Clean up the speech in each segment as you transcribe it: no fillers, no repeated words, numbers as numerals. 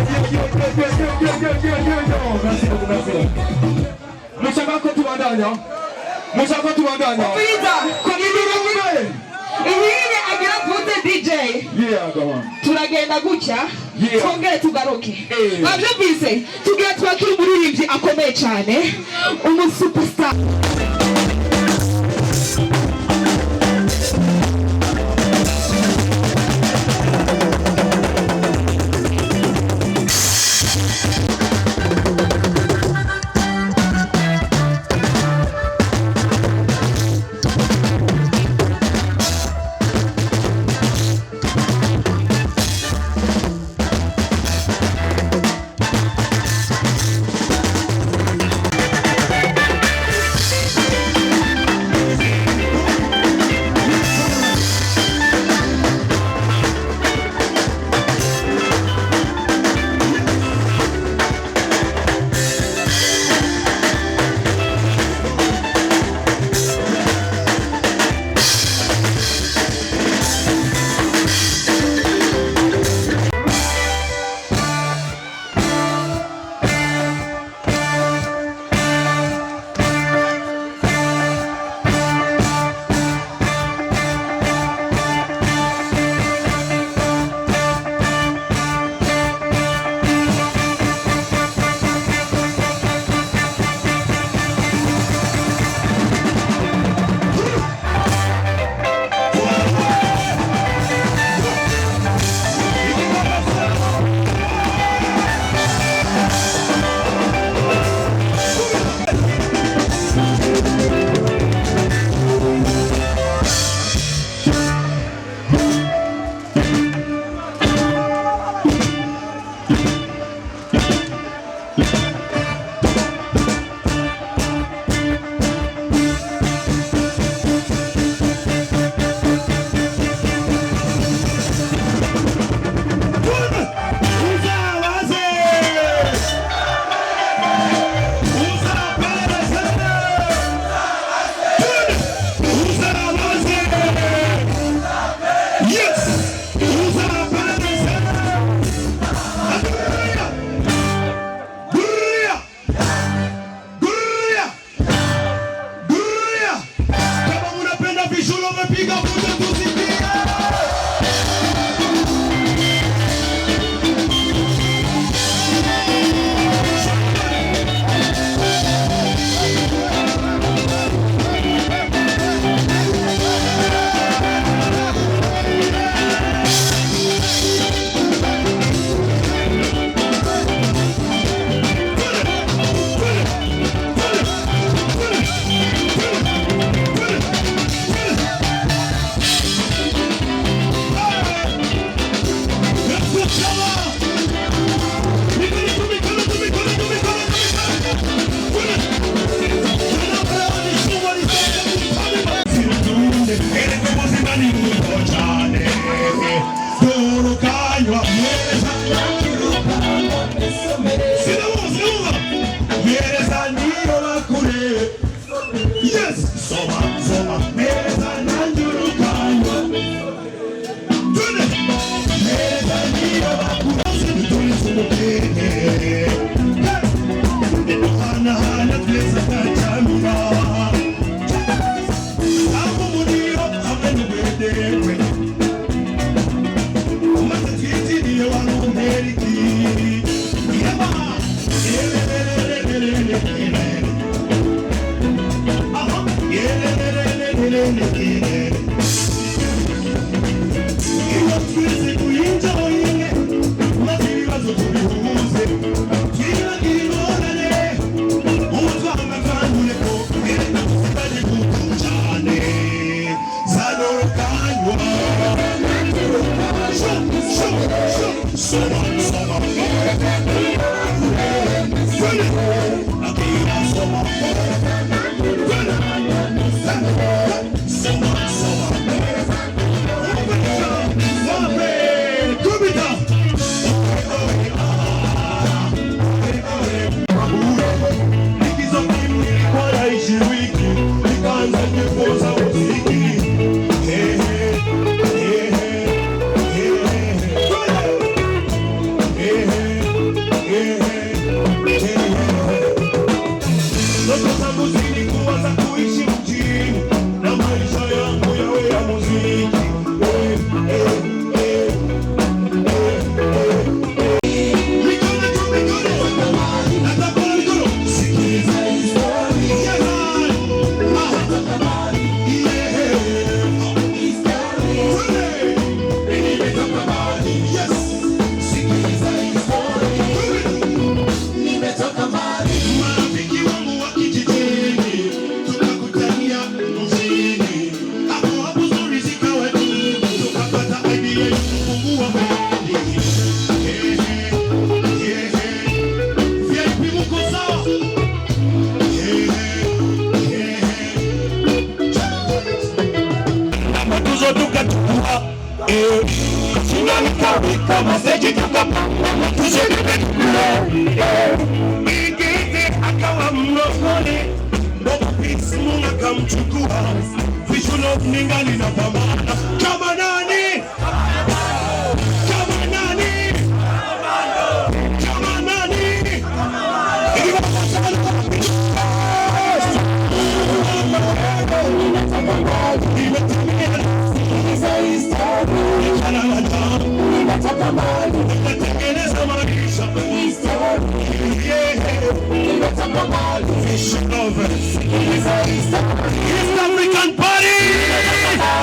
Merci beaucoup, merci. Mushaka tubandanya. Mushaka tubandanya. Ihine agira vuze DJ. Yeah, go on. Turagenda gutya. Yeah. Twongere tugaruke. Bavyumvise tugiye twakira umuririmbyi akomeye cyane. Umusuperstar. Yes! kama seki tukapanga tushirike Mingine akawa mlokole Baba Pisi Mungu akamchukua Vishulo ningali na pamana Kama nani? Kama nani? Kama nani? East African party!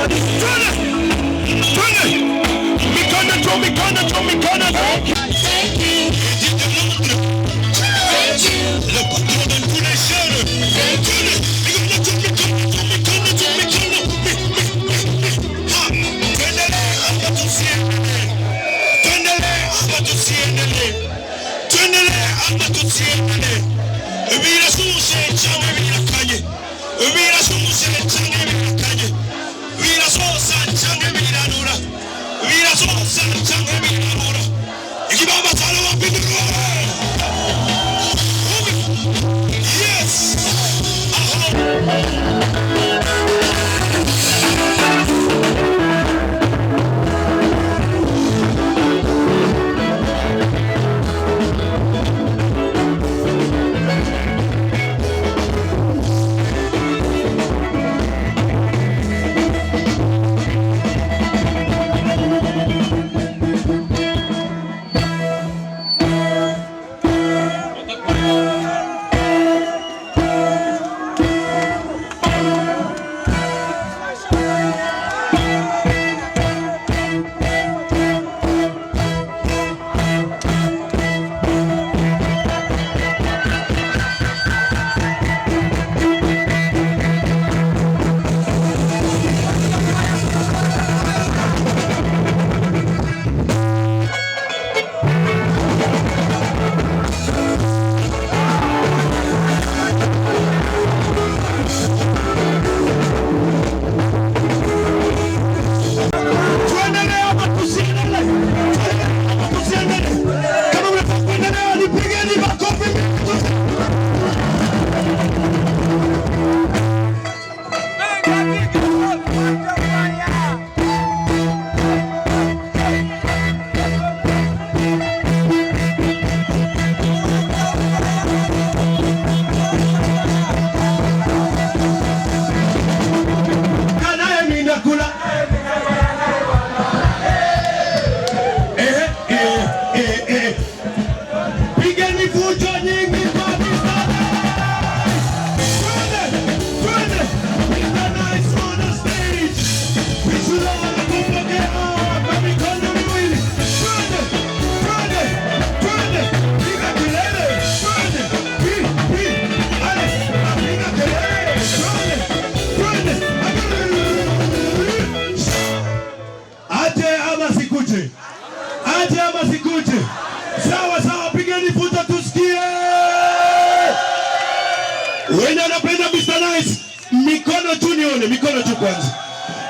Wenye anapenda Mr. Nice, mikono tu nione, mikono tu kwanza.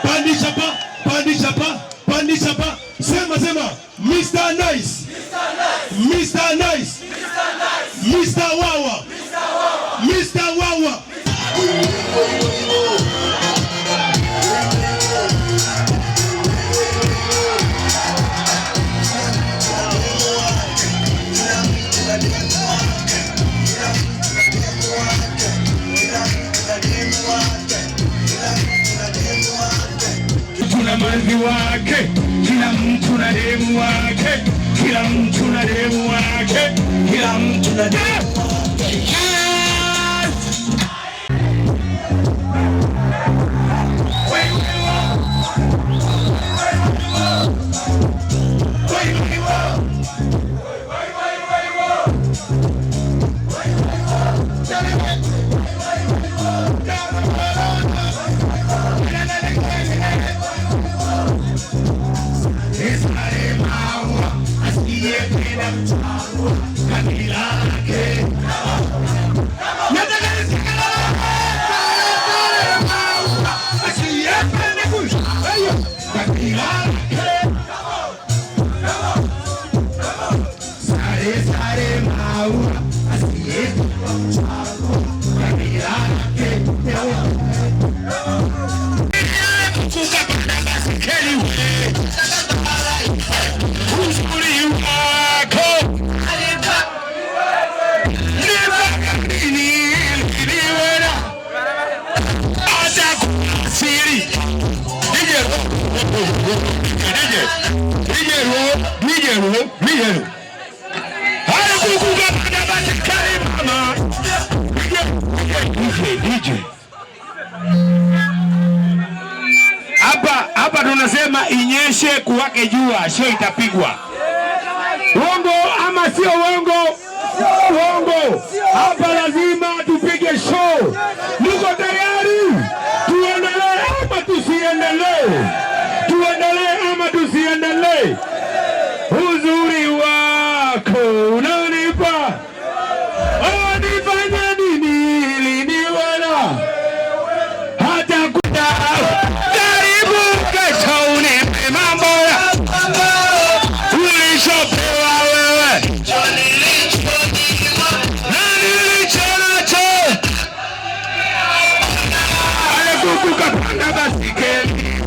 Pandisha pa, pandisha pa, pandisha pa. Sema sema, Mr. Nice. Mr. Nice. Mr. Wawa. Mr. Wawa. Manzi wake, kila mtu na demu wake, kila mtu na demu wake, kila mtu na demu wake. Kabila yake Sare sare maua asietu chako kabila ke kuka panda basikeli we uzuri wako niva niliwena hata kuasiri Nigero. Haya kukuka panda basikeli mama. DJ. Hapa tunasema inyeshe kuwake jua, show itapigwa. Uongo ama sio uongo? Uongo. Hapa lazima tupige show. Niko tayari. Tuendelee ama tusiendelee? Tuendelee ama tusiendelee? Uzuri wako unanipa. Nifanya nini ili niwena? Hata kuta karibu kesho unipe mambo ya ulishopewa wewe na nilicho nacho. Alikukuka panda basikeli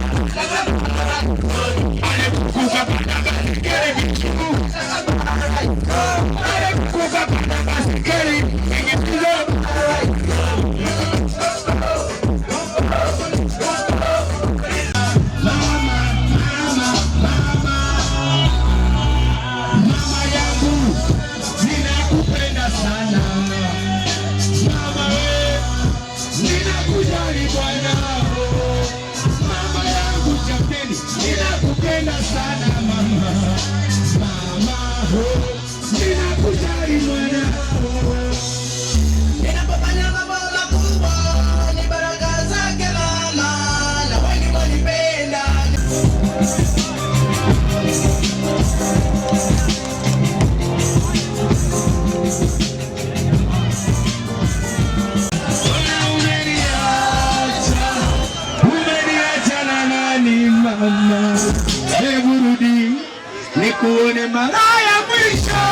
nikuone mara ya mwisho.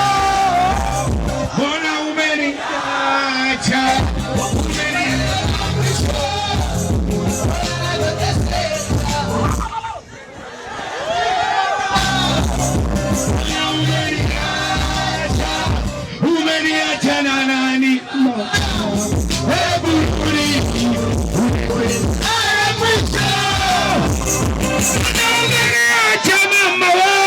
Mbona umeniacha? Umeniacha na nani? Hebu rudi. Umeniacha mama wewe.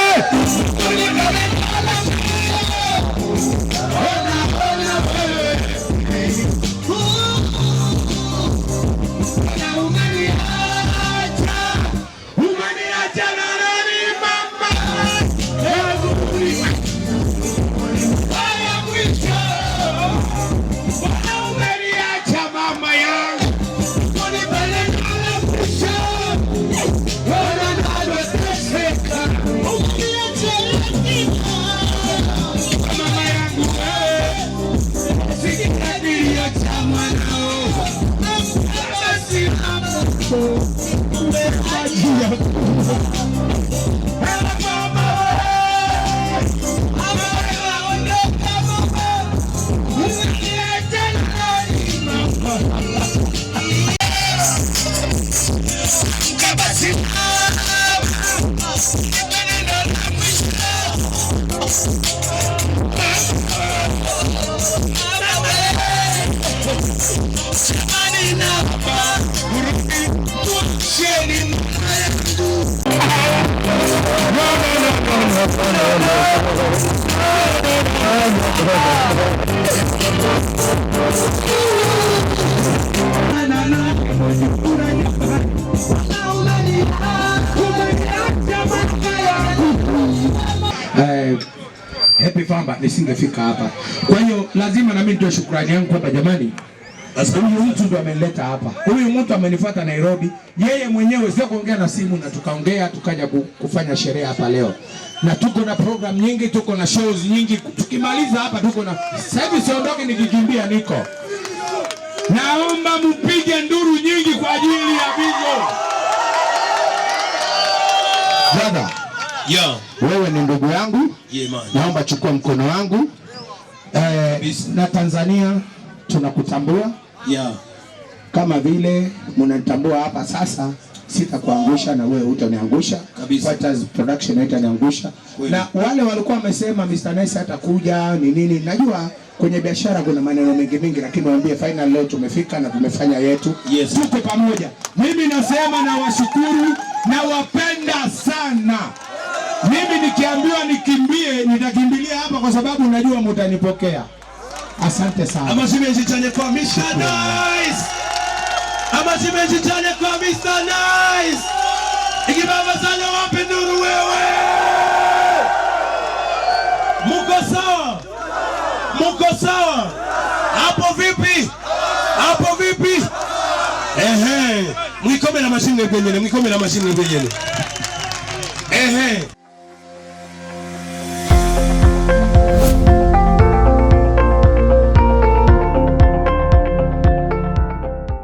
Happy Famba nisingefika hapa. Kwa hiyo lazima na mimi nitoe shukrani yangu hapa jamani. Huyu mtu ndo amenileta hapa. Huyu mtu amenifuata Nairobi. Yeye mwenyewe sio kuongea na simu na tukaongea tukaja kufanya sherehe hapa leo. Na tuko na program nyingi, tuko na shows nyingi. Tukimaliza hapa tuko na sasa hivi siondoke nikikimbia niko. Naomba mpige nduru nyingi kwa ajili ya Bizo. Dada. Yo. Wewe ni ndugu yangu. Yeah, man. Naomba chukua mkono wangu. Na Tanzania tunakutambua. Yeah. Kama vile mnanitambua hapa sasa, sitakuangusha na wewe hutaniangusha. Fighters production haitaniangusha. Na wale walikuwa wamesema Mr. Nice hatakuja ni nini, najua kwenye biashara kuna maneno mengi, lakini waambie final leo tumefika na tumefanya yetu. Yes. Tuko pamoja. Mimi nasema na washukuru na wapenda sana. Mimi nikiambiwa nikimbie nitakimbilia hapa kwa sababu najua mtanipokea. Asante sana. Ama simeji chane kwa Mr. Nice. Ama simeji chane kwa Mr. Nice. Ikibaba sana wape nuru wewe. Muko sawa? Muko sawa? Hapo vipi? Hapo vipi? Mwikome na mashine kwenye, mwikome na mashine kwenye.